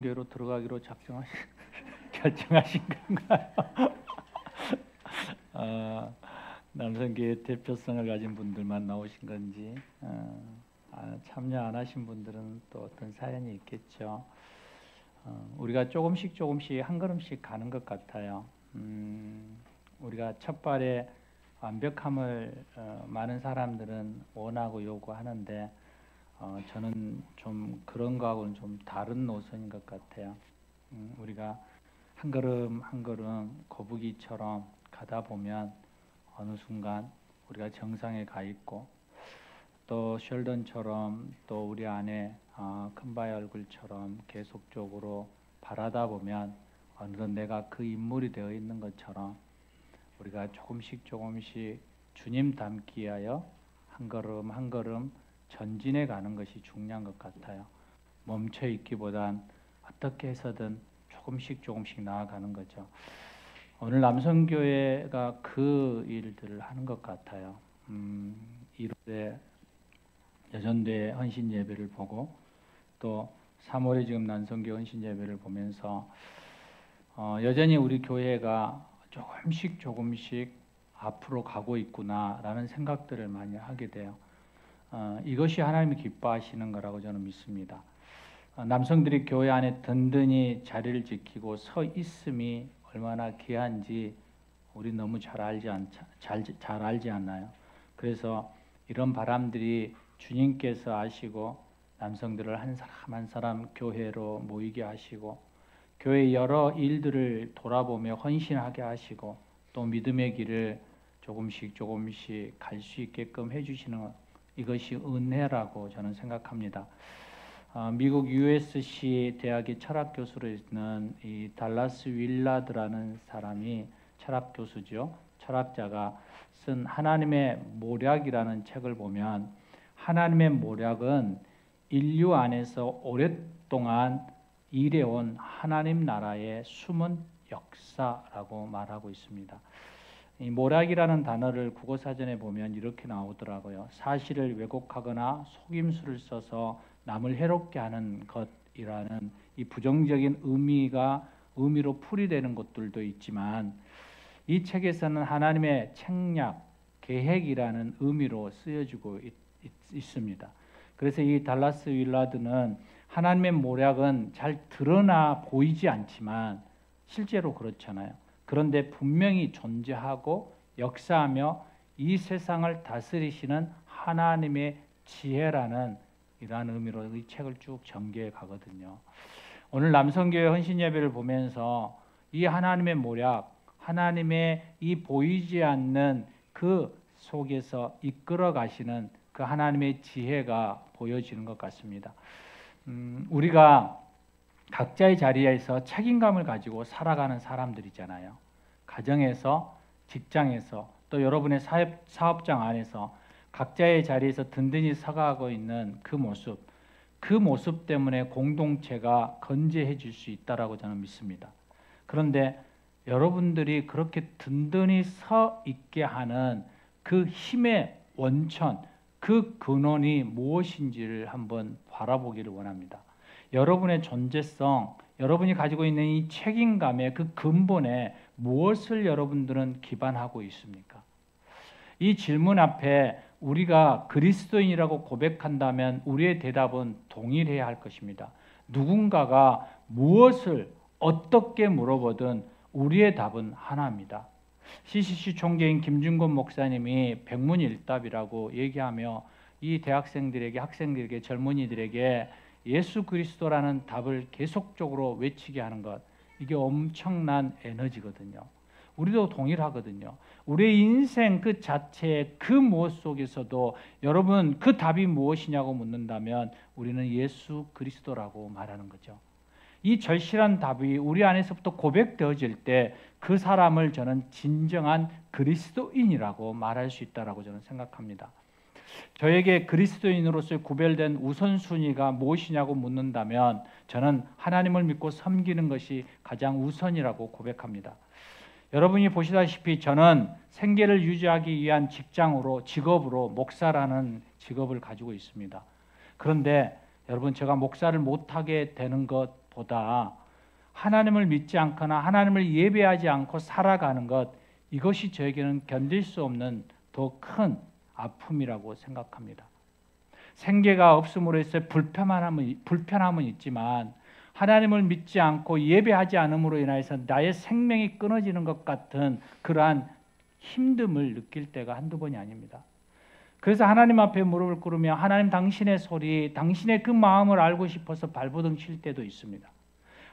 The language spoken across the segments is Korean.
교회로 들어가기로 결정하신 건가요? 남성교회 대표성을 가진 분들만 나오신 건지, 참여 안 하신 분들은 또 어떤 사연이 있겠죠. 우리가 조금씩 한 걸음씩 가는 것 같아요. 우리가 첫발에 완벽함을 많은 사람들은 원하고 요구하는데, 저는 좀 그런 거하고는 좀 다른 노선인 것 같아요. 우리가 한 걸음 한 걸음 거북이처럼 가다 보면 어느 순간 우리가 정상에 가 있고, 또 셜던처럼 또 우리 안에 큰바의 얼굴처럼 계속적으로 바라다 보면 어느덧 내가 그 인물이 되어 있는 것처럼 우리가 조금씩 주님 닮기 위하여 한 걸음 한 걸음 전진해 가는 것이 중요한 것 같아요. 멈춰 있기보단 어떻게 해서든 조금씩 나아가는 거죠. 오늘 남성교회가 그 일들을 하는 것 같아요. 1월에 여전대 헌신 예배를 보고, 또 3월에 지금 남성교회 헌신 예배를 보면서 여전히 우리 교회가 조금씩 앞으로 가고 있구나라는 생각들을 많이 하게 돼요. 이것이 하나님이 기뻐하시는 거라고 저는 믿습니다. 남성들이 교회 안에 든든히 자리를 지키고 서 있음이 얼마나 귀한지 우리 너무 잘 알지 않나요? 그래서 이런 바람들이 주님께서 아시고 남성들을 한 사람 한 사람 교회로 모이게 하시고, 교회 여러 일들을 돌아보며 헌신하게 하시고, 또 믿음의 길을 조금씩 갈 수 있게끔 해주시는, 이것이 은혜라고 저는 생각합니다. 미국 USC 대학의 철학 교수로 있는 이 달라스 윌라드라는 사람이 철학 교수죠. 철학자가 쓴 하나님의 모략이라는 책을 보면, 하나님의 모략은 인류 안에서 오랫동안 일해온 하나님 나라의 숨은 역사라고 말하고 있습니다. 이 모략이라는 단어를 국어사전에 보면 이렇게 나오더라고요. 사실을 왜곡하거나 속임수를 써서 남을 해롭게 하는 것이라는 이 부정적인 의미로 풀이되는 것들도 있지만, 이 책에서는 하나님의 책략, 계획이라는 의미로 쓰여지고 있습니다. 그래서 이 달라스 윌라드는 하나님의 모략은 잘 드러나 보이지 않지만 실제로 그렇잖아요. 그런데 분명히 존재하고 역사하며 이 세상을 다스리시는 하나님의 지혜라는 이러한 의미로 이 책을 쭉 전개해 가거든요. 오늘 남성교회 헌신 예배를 보면서 이 하나님의 모략, 하나님의 이 보이지 않는 그 속에서 이끌어 가시는 그 하나님의 지혜가 보여지는 것 같습니다. 우리가 각자의 자리에서 책임감을 가지고 살아가는 사람들이잖아요. 가정에서, 직장에서, 또 여러분의 사업장 안에서 각자의 자리에서 든든히 서가고 있는 그 모습 때문에 공동체가 건재해질 수 있다라고 저는 믿습니다. 그런데 여러분들이 그렇게 든든히 서 있게 하는 그 힘의 원천, 그 근원이 무엇인지를 한번 바라보기를 원합니다. 여러분의 존재성, 여러분이 가지고 있는 이 책임감의 그 근본에 무엇을 여러분들은 기반하고 있습니까? 이 질문 앞에 우리가 그리스도인이라고 고백한다면 우리의 대답은 동일해야 할 것입니다. 누군가가 무엇을 어떻게 물어보든 우리의 답은 하나입니다. CCC 총재인 김준권 목사님이 백문일답이라고 얘기하며 이 대학생들에게, 학생들에게, 젊은이들에게 예수 그리스도라는 답을 계속적으로 외치게 하는 것, 이게 엄청난 에너지거든요. 우리도 동일하거든요. 우리의 인생 그 자체의 그 무엇 속에서도 여러분 그 답이 무엇이냐고 묻는다면 우리는 예수 그리스도라고 말하는 거죠. 이 절실한 답이 우리 안에서부터 고백되어질 때 그 사람을 저는 진정한 그리스도인이라고 말할 수 있다고 저는 생각합니다. 저에게 그리스도인으로서의 구별된 우선순위가 무엇이냐고 묻는다면 저는 하나님을 믿고 섬기는 것이 가장 우선이라고 고백합니다. 여러분이 보시다시피 저는 생계를 유지하기 위한 직업으로 목사라는 직업을 가지고 있습니다. 그런데 여러분, 제가 목사를 못하게 되는 것 것보다 하나님을 믿지 않거나 하나님을 예배하지 않고 살아가는 것, 이것이 저에게는 견딜 수 없는 더 큰 아픔이라고 생각합니다. 생계가 없음으로 해서 불편함은 있지만 하나님을 믿지 않고 예배하지 않음으로 인해서 나의 생명이 끊어지는 것 같은 그러한 힘듦을 느낄 때가 한두 번이 아닙니다. 그래서 하나님 앞에 무릎을 꿇으며 하나님 당신의 소리, 당신의 그 마음을 알고 싶어서 발버둥 칠 때도 있습니다.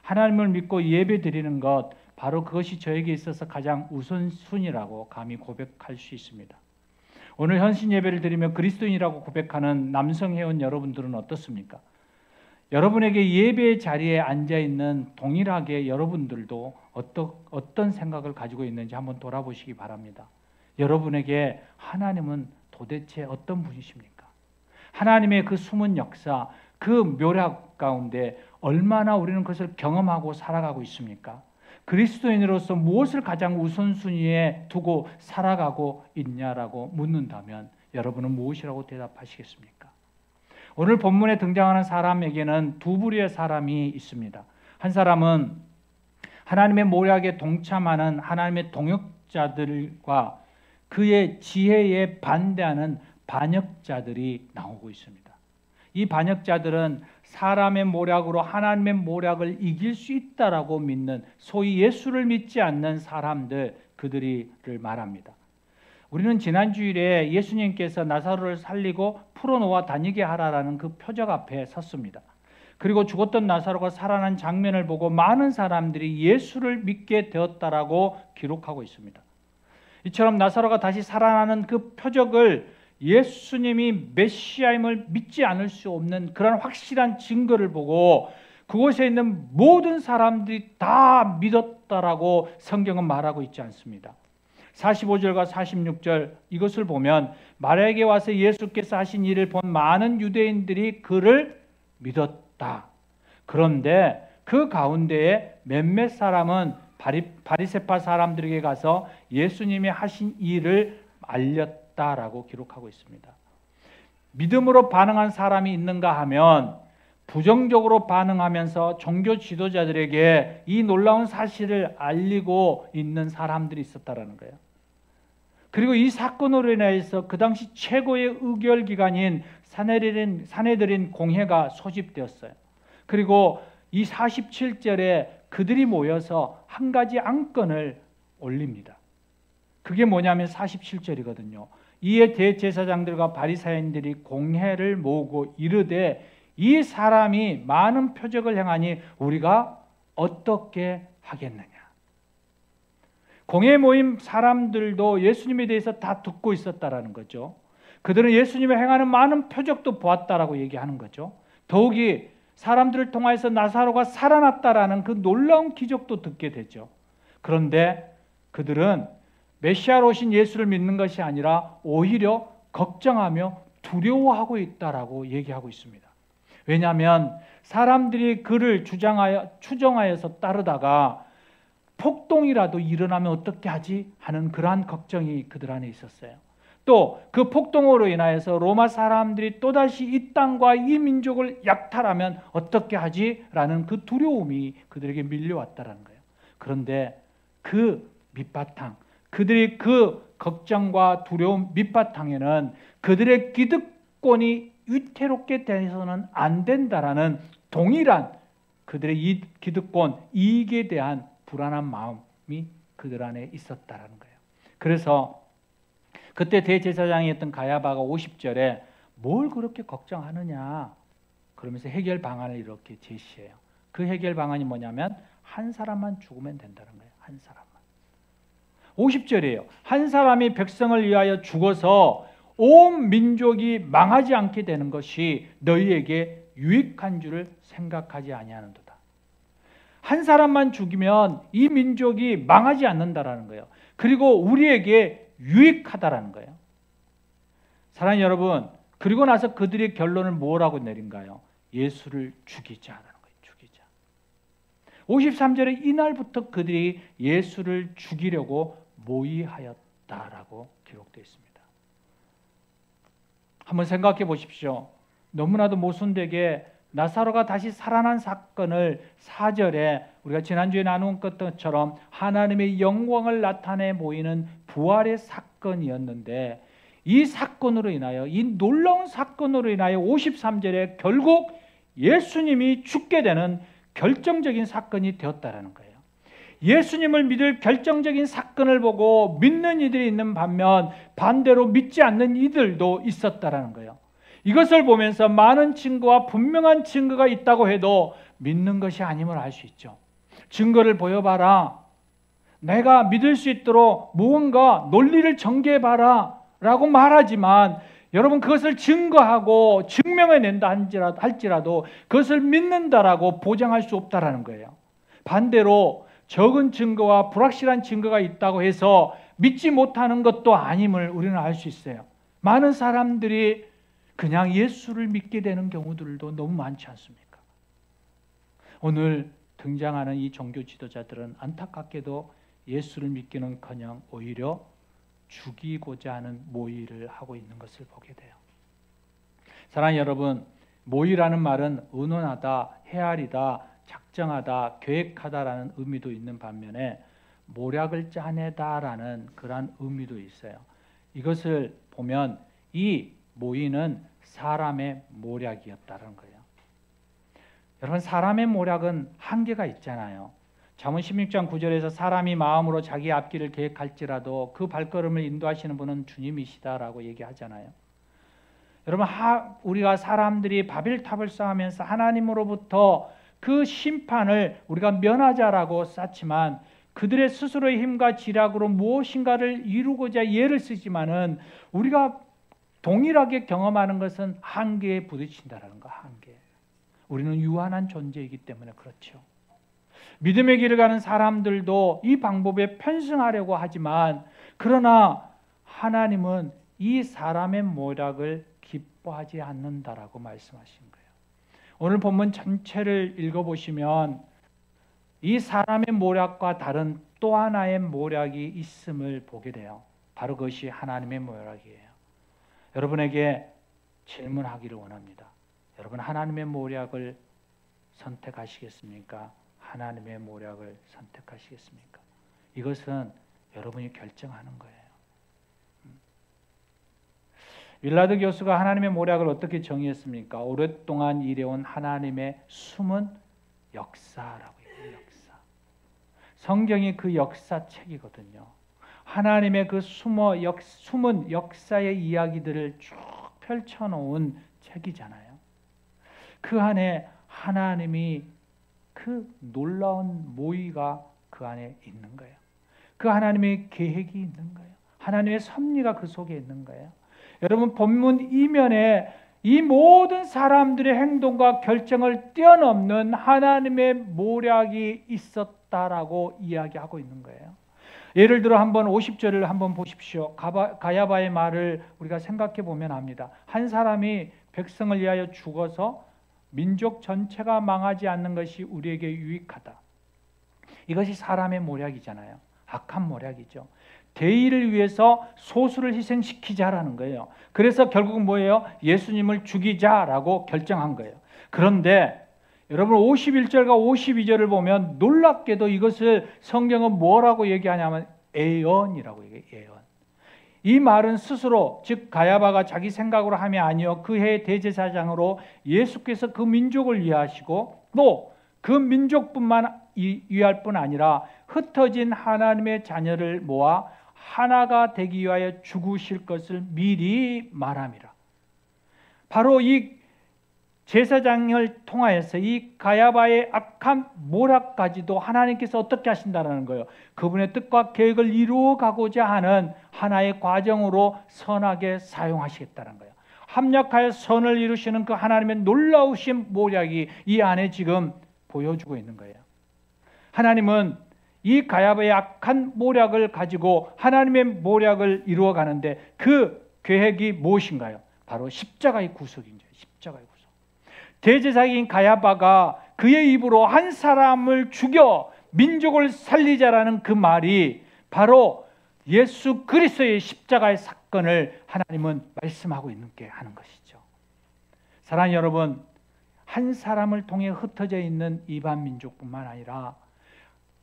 하나님을 믿고 예배 드리는 것, 바로 그것이 저에게 있어서 가장 우선순위라고 감히 고백할 수 있습니다. 오늘 헌신 예배를 드리며 그리스도인이라고 고백하는 남성 회원 여러분들은 어떻습니까? 여러분에게 예배의 자리에 앉아있는 동일하게 여러분들도 어떤 생각을 가지고 있는지 한번 돌아보시기 바랍니다. 여러분에게 하나님은 도대체 어떤 분이십니까? 하나님의 그 숨은 역사, 그 묘락 가운데 얼마나 우리는 그것을 경험하고 살아가고 있습니까? 그리스도인으로서 무엇을 가장 우선순위에 두고 살아가고 있냐라고 묻는다면 여러분은 무엇이라고 대답하시겠습니까? 오늘 본문에 등장하는 사람에게는 두 부류의 사람이 있습니다. 한 사람은 하나님의 모략에 동참하는 하나님의 동역자들과 그의 지혜에 반대하는 반역자들이 나오고 있습니다. 이 반역자들은 사람의 모략으로 하나님의 모략을 이길 수 있다라고 믿는 소위 예수를 믿지 않는 사람들, 그들을 말합니다. 우리는 지난 주일에 예수님께서 나사로를 살리고 풀어놓아 다니게 하라라는 그 표적 앞에 섰습니다. 그리고 죽었던 나사로가 살아난 장면을 보고 많은 사람들이 예수를 믿게 되었다라고 기록하고 있습니다. 이처럼 나사로가 다시 살아나는 그 표적을 예수님이 메시아임을 믿지 않을 수 없는 그런 확실한 증거를 보고 그곳에 있는 모든 사람들이 다 믿었다라고 성경은 말하고 있지 않습니다. 45절과 46절 이것을 보면 마리아에게 와서 예수께서 하신 일을 본 많은 유대인들이 그를 믿었다. 그런데 그 가운데에 몇몇 사람은 바리새파 사람들에게 가서 예수님이 하신 일을 알렸다라고 기록하고 있습니다. 믿음으로 반응한 사람이 있는가 하면 부정적으로 반응하면서 종교 지도자들에게 이 놀라운 사실을 알리고 있는 사람들이 있었다라는 거예요. 그리고 이 사건으로 인해서 그 당시 최고의 의결기관인 사내들인 공회가 소집되었어요. 그리고 이 47절에 그들이 모여서 한 가지 안건을 올립니다. 그게 뭐냐면 47절이거든요. 이에 대제사장들과 바리사인들이 공회를 모으고 이르되 이 사람이 많은 표적을 행하니 우리가 어떻게 하겠느냐. 공회에 모인 사람들도 예수님에 대해서 다 듣고 있었다라는 거죠. 그들은 예수님이 행하는 많은 표적도 보았다라고 얘기하는 거죠. 더욱이 사람들을 통하여서 나사로가 살아났다라는 그 놀라운 기적도 듣게 되죠. 그런데 그들은 메시아로 오신 예수를 믿는 것이 아니라 오히려 걱정하며 두려워하고 있다라고 얘기하고 있습니다. 왜냐하면 사람들이 그를 추정하여서 따르다가 폭동이라도 일어나면 어떻게 하지 하는 그러한 걱정이 그들 안에 있었어요. 또 그 폭동으로 인하여서 로마 사람들이 또다시 이 땅과 이 민족을 약탈하면 어떻게 하지? 라는 그 두려움이 그들에게 밀려왔다는 거예요. 그런데 그 밑바탕, 그들의 그 걱정과 두려움 밑바탕에는 그들의 기득권이 위태롭게 돼서는 안 된다라는 동일한 그들의 이 기득권, 이익에 대한 불안한 마음이 그들 안에 있었다라는 거예요. 그래서 그때 대제사장이었던 가야바가 50절에 뭘 그렇게 걱정하느냐 그러면서 해결 방안을 이렇게 제시해요. 그 해결 방안이 뭐냐면 한 사람만 죽으면 된다는 거예요. 한 사람만. 50절이에요. 한 사람이 백성을 위하여 죽어서 온 민족이 망하지 않게 되는 것이 너희에게 유익한 줄을 생각하지 아니하는도다. 한 사람만 죽이면 이 민족이 망하지 않는다라는 거예요. 그리고 우리에게 유익하다라는 거예요. 사랑하는 여러분, 그리고 나서 그들의 결론을 뭐라고 내린가요? 예수를 죽이자라는 거예요. 죽이자. 53절에 이날부터 그들이 예수를 죽이려고 모의하였다라고 기록되어 있습니다. 한번 생각해 보십시오. 너무나도 모순되게 나사로가 다시 살아난 사건을 4절에 우리가 지난주에 나눈 것처럼 하나님의 영광을 나타내 보이는 부활의 사건이었는데, 이 사건으로 인하여, 이 놀라운 사건으로 인하여 53절에 결국 예수님이 죽게 되는 결정적인 사건이 되었다라는 거예요. 예수님을 믿을 결정적인 사건을 보고 믿는 이들이 있는 반면 반대로 믿지 않는 이들도 있었다라는 거예요. 이것을 보면서 많은 증거와 분명한 증거가 있다고 해도 믿는 것이 아님을 알 수 있죠. 증거를 보여봐라, 내가 믿을 수 있도록 무언가 논리를 전개해봐라 라고 말하지만, 여러분 그것을 증거하고 증명해낸다 할지라도 그것을 믿는다라고 보장할 수 없다라는 거예요. 반대로 적은 증거와 불확실한 증거가 있다고 해서 믿지 못하는 것도 아님을 우리는 알 수 있어요. 많은 사람들이 그냥 예수를 믿게 되는 경우들도 너무 많지 않습니까? 오늘 등장하는 이 종교 지도자들은 안타깝게도 예수를 믿기는커녕 오히려 죽이고자 하는 모의를 하고 있는 것을 보게 돼요. 사랑하는 여러분, 모의라는 말은 의논하다, 헤아리다, 작정하다, 계획하다라는 의미도 있는 반면에 모략을 짜내다라는 그러한 의미도 있어요. 이것을 보면 이 모의는 사람의 모략이었다는 거예요. 여러분, 사람의 모략은 한계가 있잖아요. 잠언 16장 9절에서 사람이 마음으로 자기 앞길을 계획할지라도 그 발걸음을 인도하시는 분은 주님이시다라고 얘기하잖아요. 여러분, 우리가 사람들이 바벨탑을 쌓으면서 하나님으로부터 그 심판을 우리가 면하자라고 쌓지만, 그들의 스스로의 힘과 지략으로 무엇인가를 이루고자 예를 쓰지만은 우리가 동일하게 경험하는 것은 한계에 부딪힌다라는 거. 한계. 우리는 유한한 존재이기 때문에 그렇죠. 믿음의 길을 가는 사람들도 이 방법에 편승하려고 하지만, 그러나 하나님은 이 사람의 모략을 기뻐하지 않는다라고 말씀하신 거예요. 오늘 본문 전체를 읽어보시면 이 사람의 모략과 다른 또 하나의 모략이 있음을 보게 돼요. 바로 그것이 하나님의 모략이에요. 여러분에게 질문하기를 원합니다. 여러분, 하나님의 모략을 선택하시겠습니까? 하나님의 모략을 선택하시겠습니까? 이것은 여러분이 결정하는 거예요. 윌라드 교수가 하나님의 모략을 어떻게 정의했습니까? 오랫동안 일해온 하나님의 숨은 역사라고 해요. 역사. 성경이 그 역사책이거든요. 하나님의 그 숨은 역사의 이야기들을 쭉 펼쳐놓은 책이잖아요. 그 안에 하나님이 그 놀라운 모의가 그 안에 있는 거예요. 그 하나님의 계획이 있는 거예요. 하나님의 섭리가 그 속에 있는 거예요. 여러분, 본문 이면에 이 모든 사람들의 행동과 결정을 뛰어넘는 하나님의 모략이 있었다라고 이야기하고 있는 거예요. 예를 들어 한번 50절을 한번 보십시오. 가야바의 말을 우리가 생각해 보면 압니다. 한 사람이 백성을 위하여 죽어서 민족 전체가 망하지 않는 것이 우리에게 유익하다. 이것이 사람의 모략이잖아요. 악한 모략이죠. 대의를 위해서 소수를 희생시키자라는 거예요. 그래서 결국은 뭐예요? 예수님을 죽이자라고 결정한 거예요. 그런데 여러분, 51절과 52절을 보면 놀랍게도 이것을 성경은 뭐라고 얘기하냐면 애언이라고 얘기해요. 애언. 이 말은 스스로, 즉 가야바가 자기 생각으로 함이 아니요 그 해의 대제사장으로 예수께서 그 민족을 위하시고 또 그 민족뿐만 위할 뿐 아니라 흩어진 하나님의 자녀를 모아 하나가 되기 위하여 죽으실 것을 미리 말함이라. 바로 이 제사장을 통하여서 이 가야바의 악한 모략까지도 하나님께서 어떻게 하신다는 거예요. 그분의 뜻과 계획을 이루어가고자 하는 하나의 과정으로 선하게 사용하시겠다는 거예요. 합력하여 선을 이루시는 그 하나님의 놀라우신 모략이 이 안에 지금 보여주고 있는 거예요. 하나님은 이 가야바의 악한 모략을 가지고 하나님의 모략을 이루어가는데 그 계획이 무엇인가요? 바로 십자가의 구속이죠. 십자가의 구속. 대제사장인 가야바가 그의 입으로 한 사람을 죽여 민족을 살리자라는 그 말이 바로 예수 그리스도의 십자가의 사건을 하나님은 말씀하고 있는 게 하는 것이죠. 사랑하는 여러분, 한 사람을 통해 흩어져 있는 이방 민족뿐만 아니라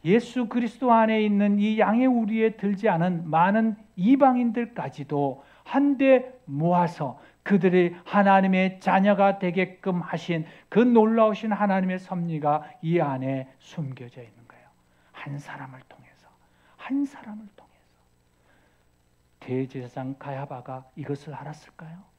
예수 그리스도 안에 있는 이 양의 우리에 들지 않은 많은 이방인들까지도 한데 모아서 그들이 하나님의 자녀가 되게끔 하신 그 놀라우신 하나님의 섭리가 이 안에 숨겨져 있는 거예요. 한 사람을 통해서, 한 사람을 통해서. 대제사장 가야바가 이것을 알았을까요?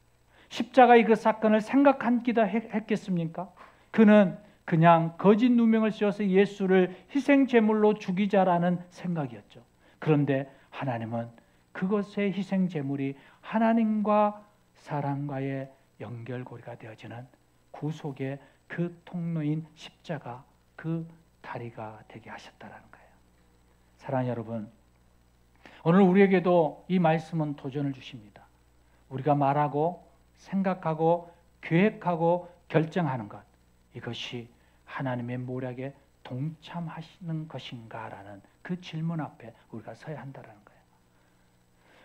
십자가의 그 사건을 생각하기도 했겠습니까? 그는 그냥 거짓 누명을 씌워서 예수를 희생제물로 죽이자라는 생각이었죠. 그런데 하나님은 그것의 희생제물이 하나님과 사람과의 연결고리가 되어지는 구속의 그 통로인 십자가, 그 다리가 되게 하셨다는 거예요. 사랑하는 여러분, 오늘 우리에게도 이 말씀은 도전을 주십니다. 우리가 말하고 생각하고 계획하고 결정하는 것, 이것이 하나님의 모략에 동참하시는 것인가라는 그 질문 앞에 우리가 서야 한다는 거예요.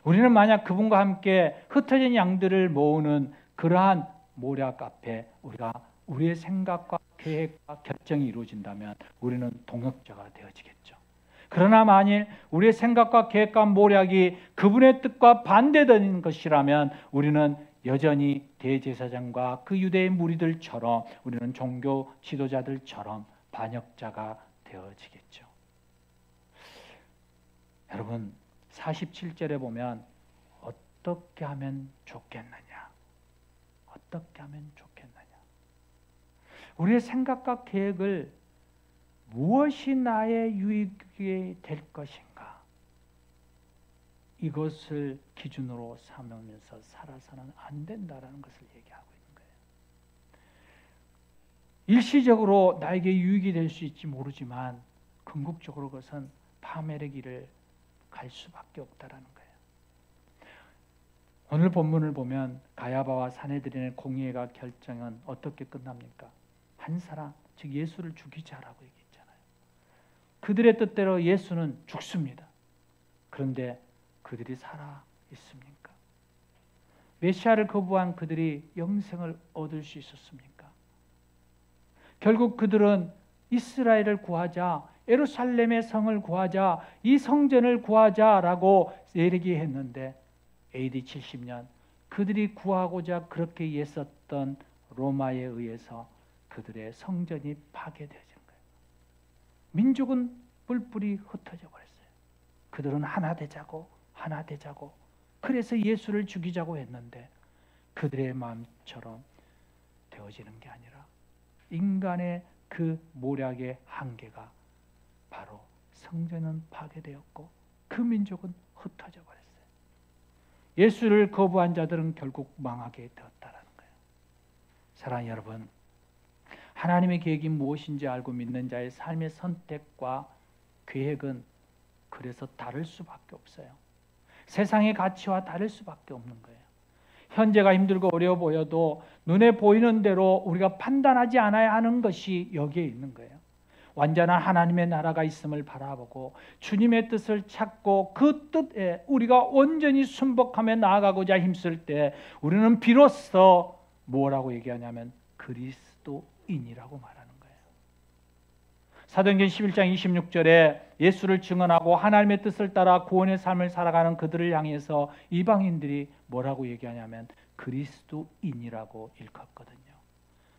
우리는 만약 그분과 함께 흩어진 양들을 모으는 그러한 모략 앞에 우리가 우리의 생각과 계획과 결정이 이루어진다면 우리는 동역자가 되어지겠죠. 그러나 만일 우리의 생각과 계획과 모략이 그분의 뜻과 반대되는 것이라면 우리는 여전히 대제사장과 그 유대의 무리들처럼, 우리는 종교 지도자들처럼 반역자가 되어지겠죠. 여러분, 47절에 보면 어떻게 하면 좋겠느냐, 어떻게 하면 좋겠느냐. 우리의 생각과 계획을 무엇이 나의 유익이 될 것인가, 이것을 기준으로 삼으면서 살아서는 안 된다라는 것을 얘기하고 있는 거예요. 일시적으로 나에게 유익이 될 수 있지 모르지만 궁극적으로 그것은 파멸의 길을 갈 수밖에 없다라는 거예요. 오늘 본문을 보면 가야바와 산헤드린의 공의회가 결정은 어떻게 끝납니까? 한 사람, 즉 예수를 죽이자라고 얘기했잖아요. 그들의 뜻대로 예수는 죽습니다. 그런데 그들이 살아 있습니까? 메시아를 거부한 그들이 영생을 얻을 수 있었습니까? 결국 그들은 이스라엘을 구하자, 예루살렘의 성을 구하자, 이 성전을 구하자라고 얘기했는데 AD 70년 그들이 구하고자 그렇게 애썼던 로마에 의해서 그들의 성전이 파괴되어진 거예요. 민족은 뿔뿔이 흩어져 버렸어요. 그들은 하나 되자고 하나 되자고, 그래서 예수를 죽이자고 했는데 그들의 마음처럼 되어지는 게 아니라 인간의 그 모략의 한계가 바로 성전은 파괴되었고 그 민족은 흩어져 버렸어요. 예수를 거부한 자들은 결국 망하게 되었다는 거예요. 사랑하는 여러분, 하나님의 계획이 무엇인지 알고 믿는 자의 삶의 선택과 계획은 그래서 다를 수밖에 없어요. 세상의 가치와 다를 수밖에 없는 거예요. 현재가 힘들고 어려워 보여도 눈에 보이는 대로 우리가 판단하지 않아야 하는 것이 여기에 있는 거예요. 완전한 하나님의 나라가 있음을 바라보고 주님의 뜻을 찾고 그 뜻에 우리가 온전히 순복하며 나아가고자 힘쓸 때 우리는 비로소 뭐라고 얘기하냐면 그리스도인이라고 말하는 거예요. 사도행전 11장 26절에 예수를 증언하고 하나님의 뜻을 따라 구원의 삶을 살아가는 그들을 향해서 이방인들이 뭐라고 얘기하냐면 그리스도인이라고 일컫거든요.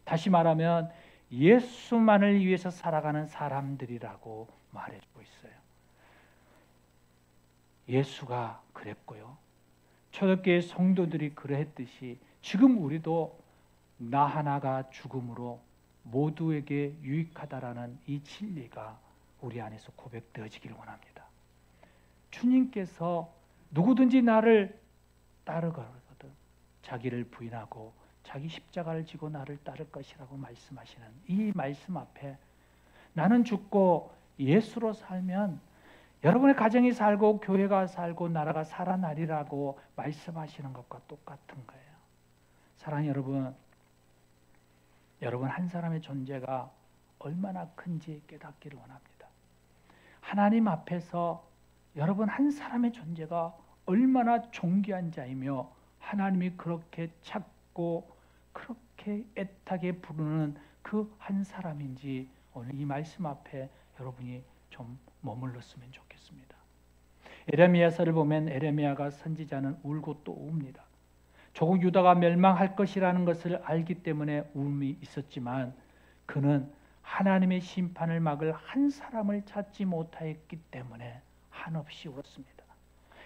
다시 말하면 예수만을 위해서 살아가는 사람들이라고 말해주고 있어요. 예수가 그랬고요. 초대교회 성도들이 그러했듯이 지금 우리도 나 하나가 죽음으로 모두에게 유익하다라는 이 진리가 우리 안에서 고백되어지기를 원합니다. 주님께서 누구든지 나를 따르거든 자기를 부인하고 자기 십자가를 지고 나를 따를 것이라고 말씀하시는 이 말씀 앞에 나는 죽고 예수로 살면 여러분의 가정이 살고 교회가 살고 나라가 살아나리라고 말씀하시는 것과 똑같은 거예요. 사랑하는 여러분, 여러분 한 사람의 존재가 얼마나 큰지 깨닫기를 원합니다. 하나님 앞에서 여러분 한 사람의 존재가 얼마나 존귀한 자이며 하나님이 그렇게 찾고 그렇게 애타게 부르는 그 한 사람인지 오늘 이 말씀 앞에 여러분이 좀 머물렀으면 좋겠습니다. 에레미야서를 보면 에레미야가 선지자는 울고 또 웁니다. 조국 유다가 멸망할 것이라는 것을 알기 때문에 울음이 있었지만 그는 하나님의 심판을 막을 한 사람을 찾지 못하였기 때문에 한없이 울었습니다.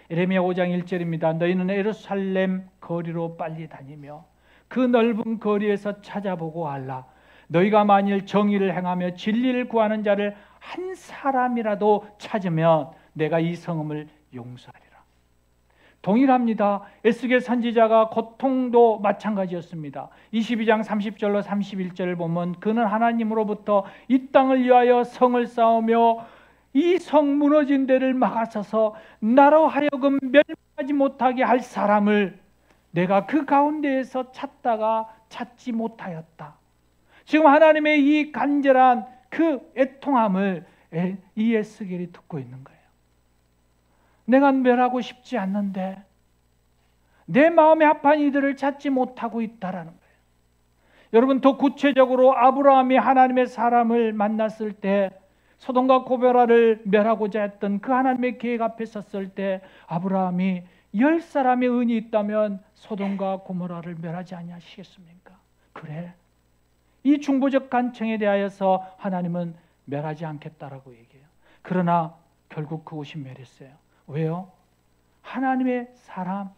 에레미야 5장 1절입니다. 너희는 예루살렘 거리로 빨리 다니며 그 넓은 거리에서 찾아보고 알라. 너희가 만일 정의를 행하며 진리를 구하는 자를 한 사람이라도 찾으면 내가 이 성읍을 용서하리라. 동일합니다. 에스겔 선지자가 고통도 마찬가지였습니다. 22장 30절로 31절을 보면 그는 하나님으로부터 이 땅을 위하여 성을 쌓으며 이 성 무너진 데를 막아서서 나로 하여금 멸망하지 못하게 할 사람을 내가 그 가운데에서 찾다가 찾지 못하였다. 지금 하나님의 이 간절한 그 애통함을 이 에스겔이 듣고 있는 거예요. 내가 멸하고 싶지 않는데 내 마음에 합한 이들을 찾지 못하고 있다라는 거예요. 여러분, 더 구체적으로 아브라함이 하나님의 사람을 만났을 때 소돔과 고모라를 멸하고자 했던 그 하나님의 계획 앞에 섰을 때 아브라함이 10사람의 은이 있다면 소돔과 고모라를 멸하지 아니하시겠습니까? 그래, 이 중보적 간청에 대하여서 하나님은 멸하지 않겠다라고 얘기해요. 그러나 결국 그곳이 멸했어요. 왜요? 하나님의 사람,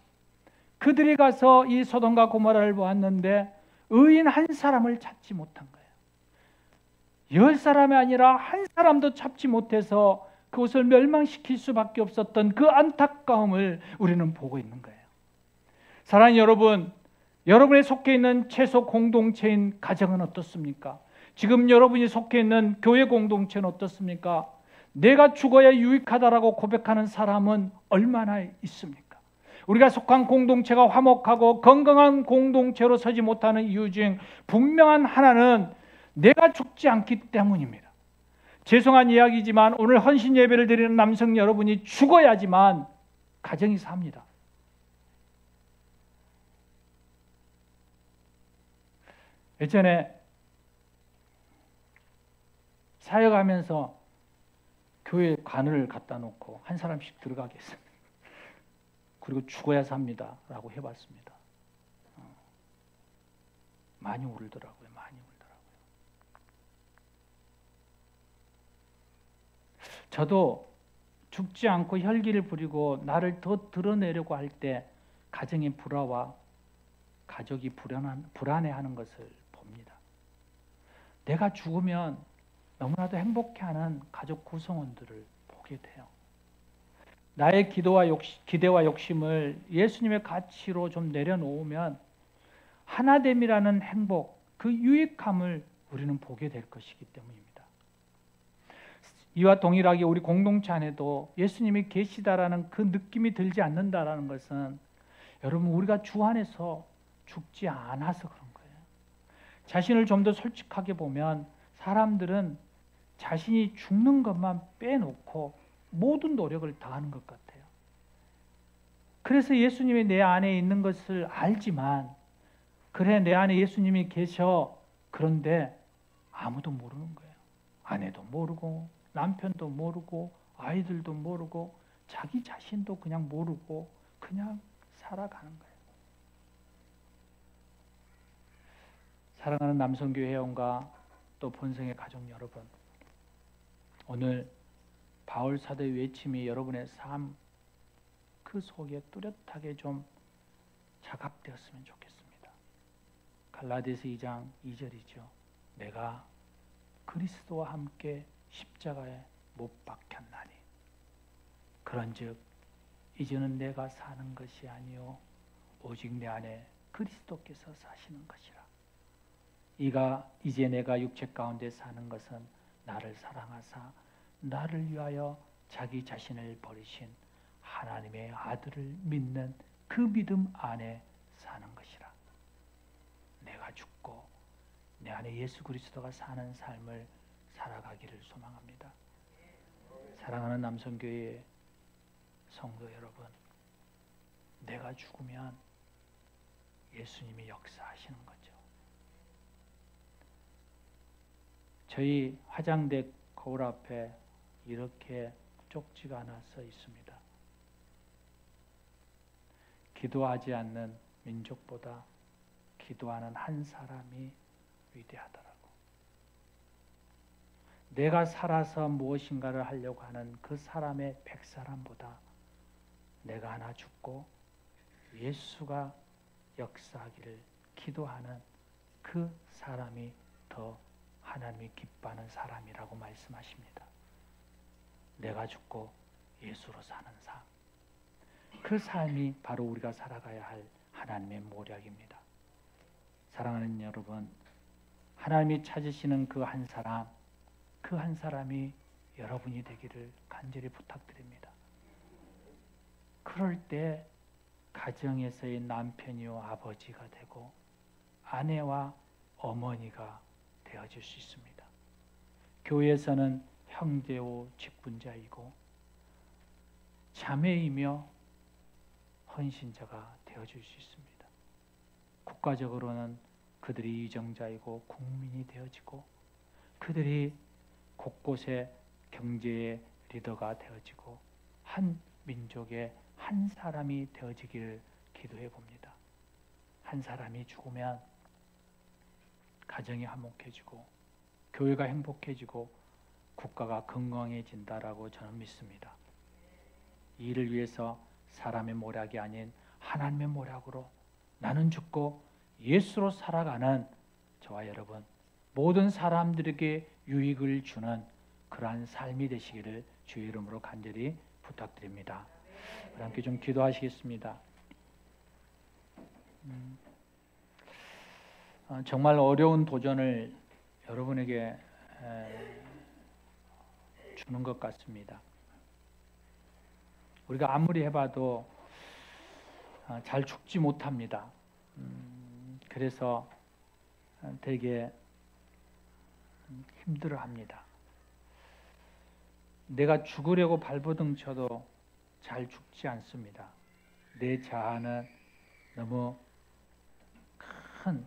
그들이 가서 이 소돔과 고모라를 보았는데 의인 한 사람을 찾지 못한 거예요. 10사람이 아니라 한 사람도 찾지 못해서 그것을 멸망시킬 수밖에 없었던 그 안타까움을 우리는 보고 있는 거예요. 사랑하는 여러분, 여러분이 속해 있는 최소 공동체인 가정은 어떻습니까? 지금 여러분이 속해 있는 교회 공동체는 어떻습니까? 내가 죽어야 유익하다라고 고백하는 사람은 얼마나 있습니까? 우리가 속한 공동체가 화목하고 건강한 공동체로 서지 못하는 이유 중 분명한 하나는 내가 죽지 않기 때문입니다. 죄송한 이야기지만 오늘 헌신 예배를 드리는 남성 여러분이 죽어야지만 가정이 삽니다. 예전에 사역하면서 교회 관을 갖다 놓고 한 사람씩 들어가게 했습니다. 그리고 죽어야 삽니다 라고 해봤습니다. 많이 울더라고요. 많이 울더라고요. 저도 죽지 않고 혈기를 부리고 나를 더 드러내려고 할 때 가정의 불화와 가족이 불안해하는 것을 봅니다. 내가 죽으면 너무나도 행복해하는 가족 구성원들을 보게 돼요. 나의 기대와 욕심을 예수님의 가치로 좀 내려놓으면 하나됨이라는 행복, 그 유익함을 우리는 보게 될 것이기 때문입니다. 이와 동일하게 우리 공동체 안에도 예수님이 계시다라는 그 느낌이 들지 않는다라는 것은 여러분, 우리가 주 안에서 죽지 않아서 그런 거예요. 자신을 좀 더 솔직하게 보면 사람들은 자신이 죽는 것만 빼놓고 모든 노력을 다하는 것 같아요. 그래서 예수님이 내 안에 있는 것을 알지만, 그래 내 안에 예수님이 계셔, 그런데 아무도 모르는 거예요. 아내도 모르고 남편도 모르고 아이들도 모르고 자기 자신도 그냥 모르고 그냥 살아가는 거예요. 사랑하는 남성교회 회원과 또 본성의 가족 여러분, 오늘 바울 사도의 외침이 여러분의 삶 그 속에 뚜렷하게 좀 자각되었으면 좋겠습니다. 갈라디아서 2장 2절이죠. 내가 그리스도와 함께 십자가에 못 박혔나니 그런즉 이제는 내가 사는 것이 아니요 오직 내 안에 그리스도께서 사시는 것이라. 이제 내가 육체 가운데 사는 것은 나를 사랑하사 나를 위하여 자기 자신을 버리신 하나님의 아들을 믿는 그 믿음 안에 사는 것이라. 내가 죽고 내 안에 예수 그리스도가 사는 삶을 살아가기를 소망합니다. 사랑하는 남성교회 성도 여러분, 내가 죽으면 예수님이 역사하시는 거죠. 저희 화장대 거울 앞에 이렇게 쪽지가 하나 써 있습니다. 기도하지 않는 민족보다 기도하는 한 사람이 위대하더라고. 내가 살아서 무엇인가를 하려고 하는 그 사람의 100사람보다 내가 하나 죽고 예수가 역사하기를 기도하는 그 사람이 더 하나님이 기뻐하는 사람이라고 말씀하십니다. 내가 죽고 예수로 사는 삶. 그 삶이 바로 우리가 살아가야 할 하나님의 모략입니다. 사랑하는 여러분, 하나님이 찾으시는 그 한 사람, 그 한 사람이 여러분이 되기를 간절히 부탁드립니다. 그럴 때 가정에서의 남편이요 아버지가 되고 아내와 어머니가 되어줄 수 있습니다. 교회에서는 형제요 직분자이고 자매이며 헌신자가 되어줄 수 있습니다. 국가적으로는 그들이 위정자이고 국민이 되어지고 그들이 곳곳에 경제의 리더가 되어지고 한 민족의 한 사람이 되어지기를 기도해 봅니다. 한 사람이 죽으면 가정이 화목해지고 교회가 행복해지고 국가가 건강해진다라고 저는 믿습니다. 이 일을 위해서 사람의 모략이 아닌 하나님의 모략으로 나는 죽고 예수로 살아가는 저와 여러분 모든 사람들에게 유익을 주는 그러한 삶이 되시기를 주의 이름으로 간절히 부탁드립니다. 함께 좀 기도하시겠습니다. 정말 어려운 도전을 여러분에게 주는 것 같습니다. 우리가 아무리 해봐도 잘 죽지 못합니다. 그래서 되게 힘들어합니다. 내가 죽으려고 발버둥 쳐도 잘 죽지 않습니다. 내 자아는 너무 큰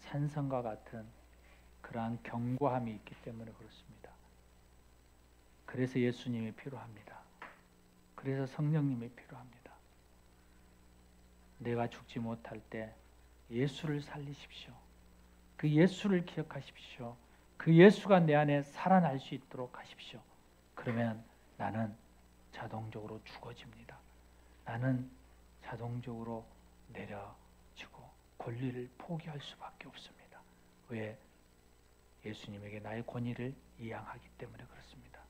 산성과 같은 그러한 견고함이 있기 때문에 그렇습니다. 그래서 예수님이 필요합니다. 그래서 성령님이 필요합니다. 내가 죽지 못할 때 예수를 살리십시오. 그 예수를 기억하십시오. 그 예수가 내 안에 살아날 수 있도록 하십시오. 그러면 나는 자동적으로 죽어집니다. 나는 자동적으로 내려지고 권리를 포기할 수밖에 없습니다. 왜? 예수님에게 나의 권위를 이양하기 때문에 그렇습니다.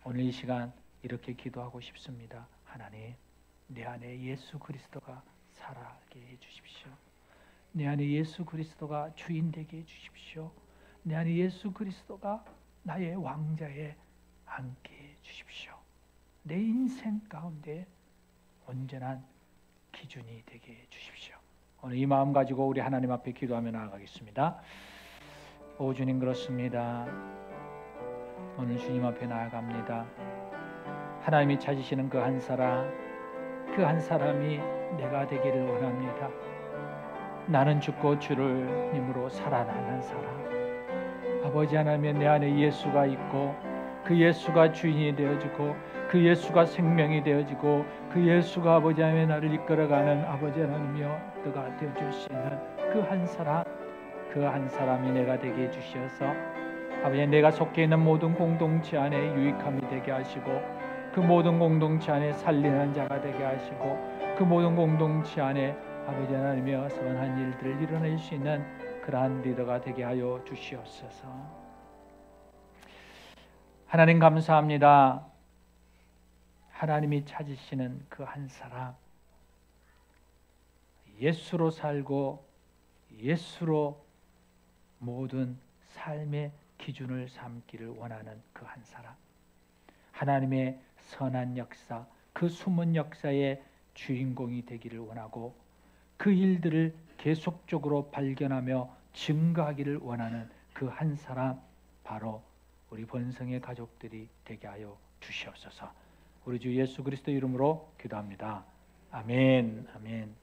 오늘 이 시간 이렇게 기도하고 싶습니다. 하나님, 내 안에 예수 그리스도가 살아게 해주십시오. 내 안에 예수 그리스도가 주인 되게 해주십시오. 내 안에 예수 그리스도가 나의 왕자에 앉게 해주십시오. 내 인생 가운데 온전한 기준이 되게 해주십시오. 오늘 이 마음 가지고 우리 하나님 앞에 기도하며 나아가겠습니다. 오 주님, 그렇습니다. 오늘 주님 앞에 나아갑니다. 하나님이 찾으시는 그 한 사람, 그 한 사람이 내가 되기를 원합니다. 나는 죽고 주를 님으로 살아나는 사람. 아버지 하나님, 내 안에 예수가 있고 그 예수가 주인이 되어지고 그 예수가 생명이 되어지고 그 예수가 아버지 하나님 나를 이끌어가는 아버지 하나님이여 너가 되어줄 수 있는 그 한 사람, 그 한 사람이 내가 되게 해주셔서 아버지 내가 속해 있는 모든 공동체 안에 유익함이 되게 하시고 그 모든 공동체 안에 살리는 자가 되게 하시고 그 모든 공동체 안에 아버지 하나님이여 선한 일들을 이뤄낼 수 있는 그러한 리더가 되게 하여 주시옵소서. 하나님 감사합니다. 하나님이 찾으시는 그 한 사람, 예수로 살고 예수로 모든 삶의 기준을 삼기를 원하는 그 한 사람, 하나님의 선한 역사, 그 숨은 역사의 주인공이 되기를 원하고 그 일들을 계속적으로 발견하며 증거하기를 원하는 그 한 사람, 바로 우리 본성의 가족들이 되게 하여 주시옵소서. 우리 주 예수 그리스도 이름으로 기도합니다. 아멘. 아멘.